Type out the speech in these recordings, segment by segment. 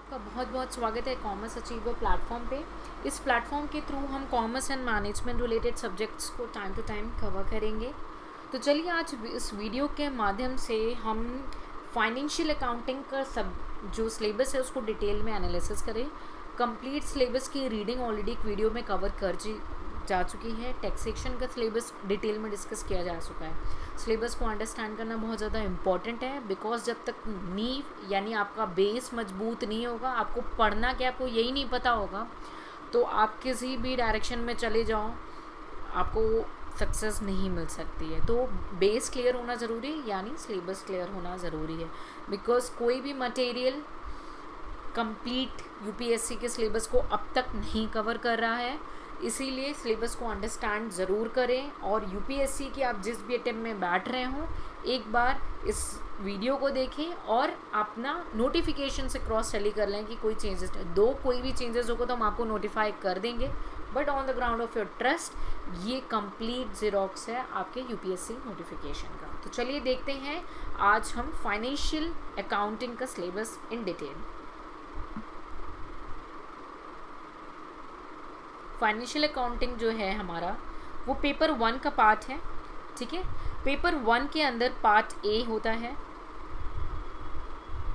आपका बहुत बहुत स्वागत है कॉमर्स अचीवर प्लेटफॉर्म पे। इस प्लेटफॉर्म के थ्रू हम commerce and management related subjects को टाइम टू टाइम कवर करेंगे। तो चलिए आज इस वीडियो के माध्यम से हम फाइनेंशियल अकाउंटिंग का जो सिलेबस है उसको डिटेल में एनालिसिस करें। कंप्लीट सिलेबस की रीडिंग ऑलरेडी एक वीडियो में कवर कर जा चुकी है। टैक्सेशन का सिलेबस डिटेल में डिस्कस किया जा चुका है। सिलेबस को अंडरस्टैंड करना बहुत ज़्यादा इम्पॉर्टेंट है, बिकॉज जब तक नींव यानी आपका बेस मजबूत नहीं होगा, आपको पढ़ना क्या आपको यही नहीं पता होगा, तो आप किसी भी डायरेक्शन में चले जाओ आपको सक्सेस नहीं मिल सकती है। तो बेस क्लियर होना ज़रूरी है, यानी सिलेबस क्लियर होना ज़रूरी है। बिकॉज कोई भी मटेरियल कंप्लीट यूपीएससी के सिलेबस को अब तक नहीं कवर कर रहा है, इसीलिए सिलेबस को अंडरस्टैंड ज़रूर करें। और यूपीएससी की आप जिस भी अटेम्प्ट में बैठ रहे हों, एक बार इस वीडियो को देखें और अपना नोटिफिकेशन से क्रॉस टैली कर लें कि कोई चेंजेस कोई भी चेंजेस होगा तो हम आपको नोटिफाई कर देंगे, but on the ground of your trust ये कंप्लीट ज़ेरॉक्स है आपके यूपीएससी नोटिफिकेशन का। तो चलिए देखते हैं आज हम फाइनेंशियल अकाउंटिंग का syllabus in detail. Financial accounting जो है हमारा वो पेपर 1 का पार्ट है, ठीक है। पेपर 1 के अंदर पार्ट ए होता है,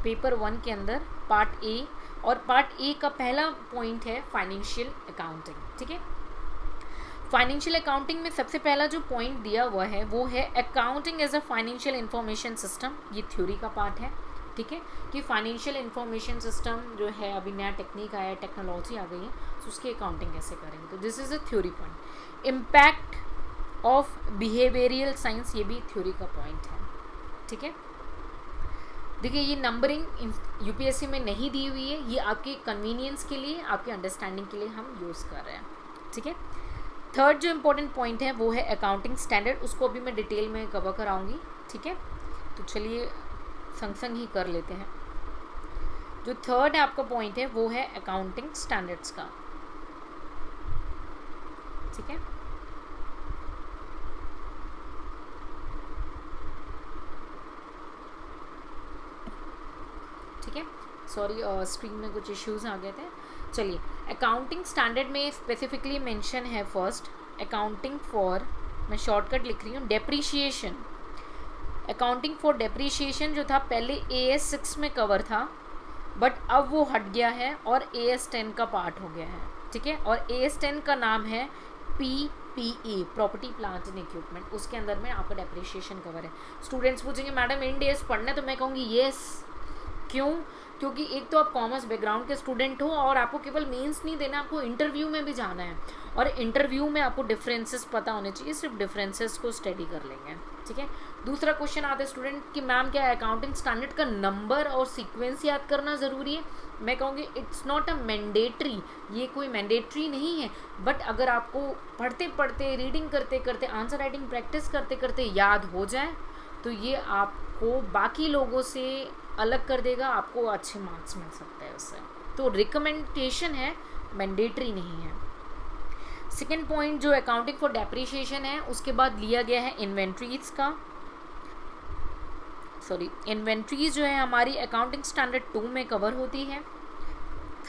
पेपर 1 के अंदर पार्ट ए, और पार्ट ए का पहला पॉइंट है फाइनेंशियल अकाउंटिंग, ठीक है। फाइनेंशियल अकाउंटिंग में सबसे पहला जो पॉइंट दिया हुआ है वो है accounting as a financial information system. ये थ्योरी का पार्ट है, ठीक है, कि फाइनेंशियल इंफॉर्मेशन सिस्टम जो है अभी नया टेक्निक आया है, टेक्नोलॉजी आ गई है, तो उसकी अकाउंटिंग कैसे करेंगे। तो this is a theory point. Impact of behavioural science, ये भी थ्योरी का पॉइंट है, ठीक है। देखिए ये नंबरिंग यूपीएससी में नहीं दी हुई है, ये आपके कन्वीनियंस के लिए, आपके अंडरस्टैंडिंग के लिए हम यूज़ कर रहे हैं, ठीक है। थर्ड जो इम्पोर्टेंट पॉइंट है वो है अकाउंटिंग स्टैंडर्ड, उसको अभी मैं डिटेल में कवर कराऊंगी, ठीक है। तो चलिए संग संग ही कर लेते हैं। जो थर्ड आपका पॉइंट है वो है अकाउंटिंग स्टैंडर्ड्स का, ठीक है। ठीक है, सॉरी स्क्रीन में कुछ इश्यूज आ गए थे। चलिए अकाउंटिंग स्टैंडर्ड में स्पेसिफिकली मेंशन है फर्स्ट अकाउंटिंग फॉर, मैं शॉर्टकट लिख रही हूँ, डेप्रीशिएशन। अकाउंटिंग फॉर डेप्रीशिएशन जो था पहले AS 6 में कवर था, बट अब वो हट गया है और AS 10 का पार्ट हो गया है, ठीक है। और AS 10 का नाम है PPE, property plant and equipment. उसके अंदर में आपका डेप्रीशिएशन कवर है। स्टूडेंट्स पूछेंगे मैडम इंड AS पढ़ना है, तो मैं कहूँगी येस। क्यों? क्योंकि एक तो आप कॉमर्स बैकग्राउंड के स्टूडेंट हो और आपको केवल मेंस नहीं देना, आपको इंटरव्यू में भी जाना है, और इंटरव्यू में आपको डिफरेंसेस पता होने चाहिए, सिर्फ डिफरेंसेस को स्टडी कर लेंगे, ठीक है। दूसरा क्वेश्चन आता है स्टूडेंट कि मैम क्या अकाउंटिंग स्टैंडर्ड का नंबर और सीक्वेंस याद करना ज़रूरी है। मैं कहूँगी इट्स नॉट अ मैंडेटरी, ये कोई मैंडेटरी नहीं है, बट अगर आपको पढ़ते पढ़ते, रीडिंग करते करते, आंसर राइटिंग प्रैक्टिस करते करते याद हो जाए तो ये आपको बाकी लोगों से अलग कर देगा, आपको अच्छे मार्क्स मिल सकते हैं उससे। तो रिकमेंडेशन है, मैंडेटरी नहीं है। सेकेंड पॉइंट जो अकाउंटिंग फॉर डेप्रीशिएशन है, उसके बाद लिया गया है इन्वेंट्रीज का, सॉरी इन्वेंट्रीज जो है हमारी अकाउंटिंग स्टैंडर्ड 2 में कवर होती है।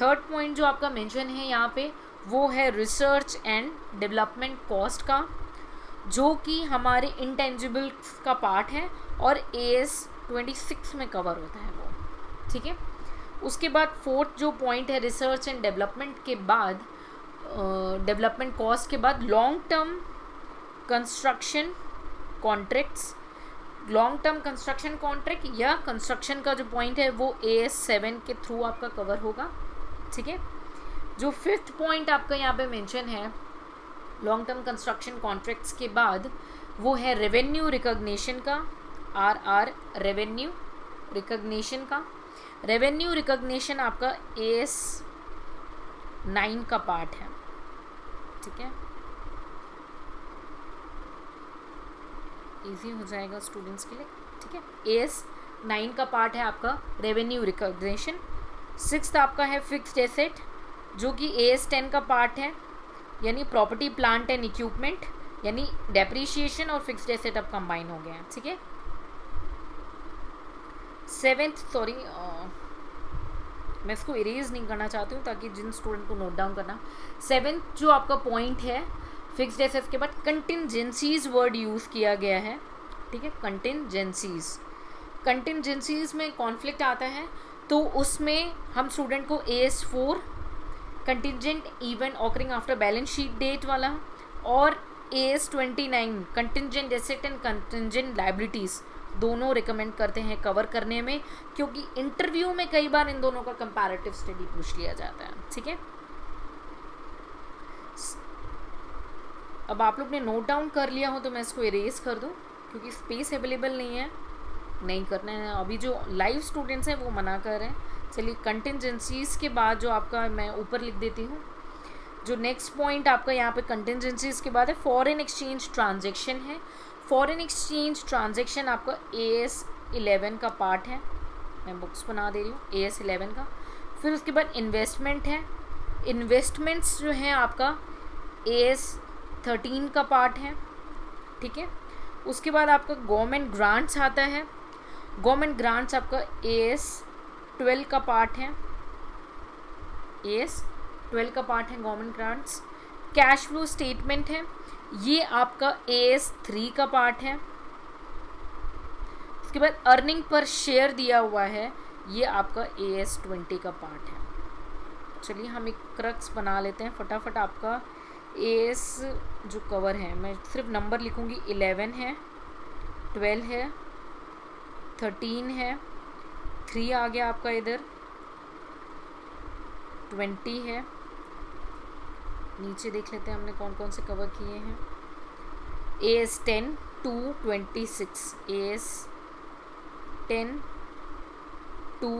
थर्ड पॉइंट जो आपका मेंशन है यहाँ पे वो है रिसर्च एंड डेवलपमेंट कॉस्ट का, जो कि हमारे इंटेंजिबल्स का पार्ट है और AS 26 में कवर होता है वो, ठीक है। उसके बाद फोर्थ जो पॉइंट है रिसर्च एंड डेवलपमेंट के बाद, डेवलपमेंट कॉस्ट के बाद long term construction contracts, long term construction contract या कंस्ट्रक्शन का जो पॉइंट है वो AS 7 के थ्रू आपका कवर होगा, ठीक है। जो फिफ्थ पॉइंट आपका यहाँ पे मेंशन है लॉन्ग टर्म कंस्ट्रक्शन कॉन्ट्रैक्ट्स के बाद, वो है रेवेन्यू रिकॉग्निशन का, RR रेवेन्यू रिकॉग्निशन का। रेवेन्यू रिकॉग्निशन आपका AS 9 का पार्ट है, ठीक है। इजी हो जाएगा स्टूडेंट्स के लिए, ठीक है। AS 9 का पार्ट है आपका रेवेन्यू रिकॉग्निशन। सिक्स्थ आपका है फिक्स्ड एसेट, जो कि AS 10 का पार्ट है, यानी प्रॉपर्टी प्लांट एंड इक्विपमेंट, यानी डेप्रीशिएशन और फिक्स्ड एसेट अब कंबाइन हो गए हैं, ठीक है। सेवेंथ मैं इसको इरेज नहीं करना चाहती हूँ ताकि जिन स्टूडेंट को नोट डाउन करना। 7th जो आपका पॉइंट है फिक्स्ड एसेट्स के बाद कंटिंजेंसीज वर्ड यूज़ किया गया है, ठीक है। कंटिंजेंसीज में कॉन्फ्लिक्ट आता है तो उसमें हम स्टूडेंट को AS4 contingent event occurring after balance sheet date वाला और AS29 contingent asset and contingent liabilities दोनों रिकमेंड करते हैं कवर करने में, क्योंकि इंटरव्यू में कई बार इन दोनों का कंपैरेटिव स्टडी पूछ लिया जाता है, ठीक है। अब आप लोग ने नोट डाउन कर लिया हो तो मैं इसको इरेज कर दूं, क्योंकि स्पेस अवेलेबल नहीं करना है। अभी जो लाइव स्टूडेंट्स हैं वो मना कर रहे हैं। चलिए कंटिजेंसीज के बाद जो आपका मैं ऊपर लिख देती हूँ, जो नेक्स्ट पॉइंट आपका यहाँ पे कंटिजेंसीज के बाद है फॉरेन एक्सचेंज ट्रांजैक्शन है। फॉरेन एक्सचेंज ट्रांजैक्शन आपका AS11 का पार्ट है, मैं बुक्स बना दे रही हूँ AS11 का। फिर उसके बाद इन्वेस्टमेंट है, इन्वेस्टमेंट्स जो हैं आपका AS13 का पार्ट है, ठीक है। उसके बाद आपका गवर्नमेंट ग्रांट्स आता है, गवर्नमेंट ग्रांट्स आपका AS12 का पार्ट है, AS12 का पार्ट है government grants. Cash flow statement है, ये आपका AS3 का पार्ट है। उसके बाद अर्निंग पर शेयर दिया हुआ है, ये आपका AS20 का पार्ट है। चलिए हम एक क्रक्स बना लेते हैं फटाफट। आपका AS जो कवर है, मैं सिर्फ नंबर लिखूंगी, 11 है, 12 है, 13 है, 3 आ गया आपका इधर, 20 है। नीचे देख लेते हैं हमने कौन कौन से कवर किए हैं। AS10 to 26, AS10 to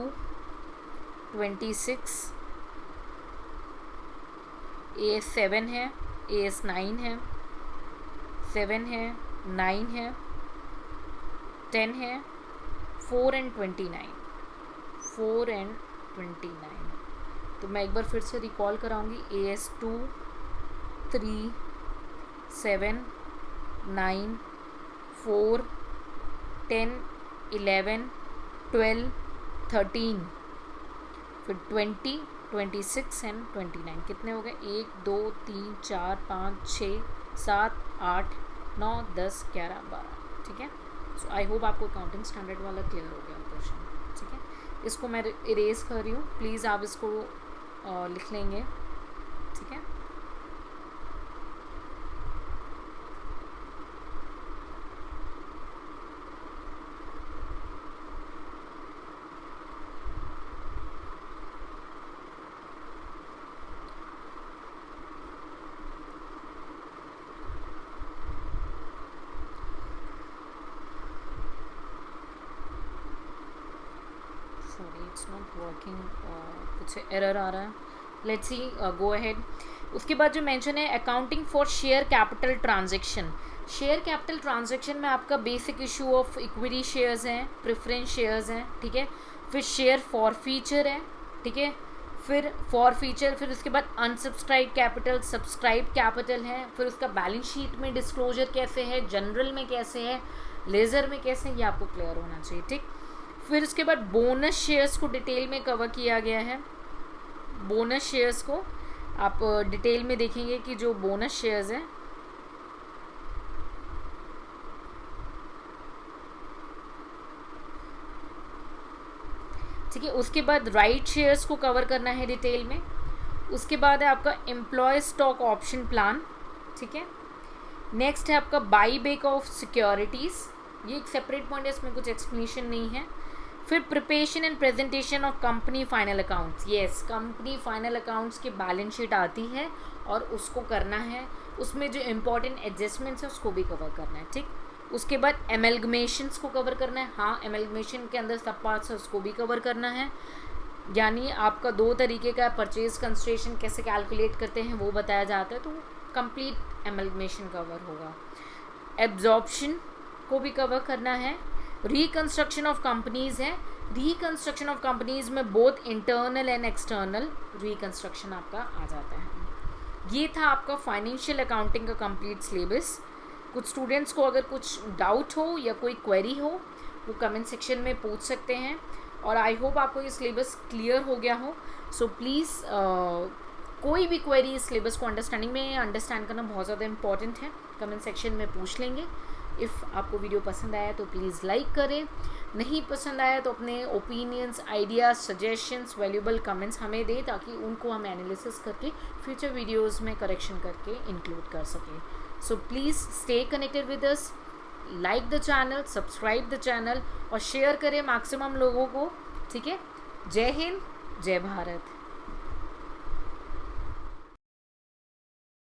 26, AS7 है, AS9 है, 7 है, 9 है, 10 है, 4 and 29, 4 and 29। तो मैं एक बार फिर से रिकॉल कराऊंगी। AS2 3 7 9 4 10 11 12 13, फिर 20 26 एंड 29। कितने हो गए? 1 2 3 4 5 6 7 8 9 10 11 12, ठीक है। सो आई होप आपको अकाउंटिंग स्टैंडर्ड वाला क्लियर हो गया क्वेश्चन, ठीक है। इसको मैं इरेज कर रही हूँ, प्लीज़ आप इसको लिख लेंगे, ठीक है। इट्स नॉट वर्किंग, कुछ एरर आ रहा है। Let's see, go ahead. उसके बाद जो मेंशन है accounting for share capital transaction. Share capital transaction में आपका basic issue of equity shares हैं, प्रेफरेंस शेयर्स हैं, ठीक है। फिर शेयर फॉरफीचर है, ठीक है। फिर फॉरफीचर, फिर उसके बाद अनसब्सक्राइब कैपिटल, सब्सक्राइब कैपिटल है। फिर उसका बैलेंस शीट में डिस्क्लोजर कैसे है, जनरल में कैसे है, लेजर में कैसे है, ये आपको क्लियर होना चाहिए, ठीक। फिर उसके बाद बोनस शेयर्स को डिटेल में कवर किया गया है। बोनस शेयर्स को आप डिटेल में देखेंगे कि जो बोनस शेयर्स हैं, ठीक है। उसके बाद राइट शेयर्स को कवर करना है डिटेल में। उसके बाद है आपका एम्प्लॉय स्टॉक ऑप्शन प्लान, ठीक है। नेक्स्ट है आपका बाई बैक ऑफ सिक्योरिटीज़, ये एक सेपरेट पॉइंट है, इसमें कुछ एक्सप्लेनेशन नहीं है। फिर preparation and presentation of company final accounts, yes, company final accounts की बैलेंस शीट आती है और उसको करना है, उसमें जो इम्पोर्टेंट एडजस्टमेंट्स है उसको भी कवर करना है, ठीक। उसके बाद एमलगमेशंस को कवर करना है, हाँ, एमलगमेशन के अंदर सब पार्ट्स है उसको भी कवर करना है। यानी आपका 2 तरीके का परचेज कंसिडरेशन कैसे कैलकुलेट करते हैं वो बताया जाता है, तो कंप्लीट एमलगमेशन कवर होगा। एब्जॉर्प्शन को भी कवर करना है। रिकंस्ट्रक्शन ऑफ कंपनीज़ है, रिकंस्ट्रक्शन ऑफ कंपनीज़ में both internal and external reconstruction आपका आ जाता है। ये था आपका फाइनेंशियल अकाउंटिंग का कंप्लीट सिलेबस। कुछ स्टूडेंट्स को अगर कुछ डाउट हो या कोई क्वेरी हो वो कमेंट सेक्शन में पूछ सकते हैं। और आई होप आपको ये सिलेबस क्लियर हो गया हो। सो प्लीज़ कोई भी क्वेरी इस सिलेबस को अंडरस्टैंडिंग में अंडरस्टैंड करना बहुत ज़्यादा इंपॉर्टेंट है, कमेंट सेक्शन में पूछ लेंगे। इफ़ आपको वीडियो पसंद आया तो प्लीज़ लाइक करें, नहीं पसंद आया तो अपने opinions, ideas, suggestions, valuable comments हमें दें ताकि उनको हम एनालिसिस करके फ्यूचर वीडियोस में करेक्शन करके इंक्लूड कर सकें। So please stay connected with us, like the channel, subscribe the channel और शेयर करें मैक्सिमम लोगों को, ठीक है। जय हिंद, जय भारत।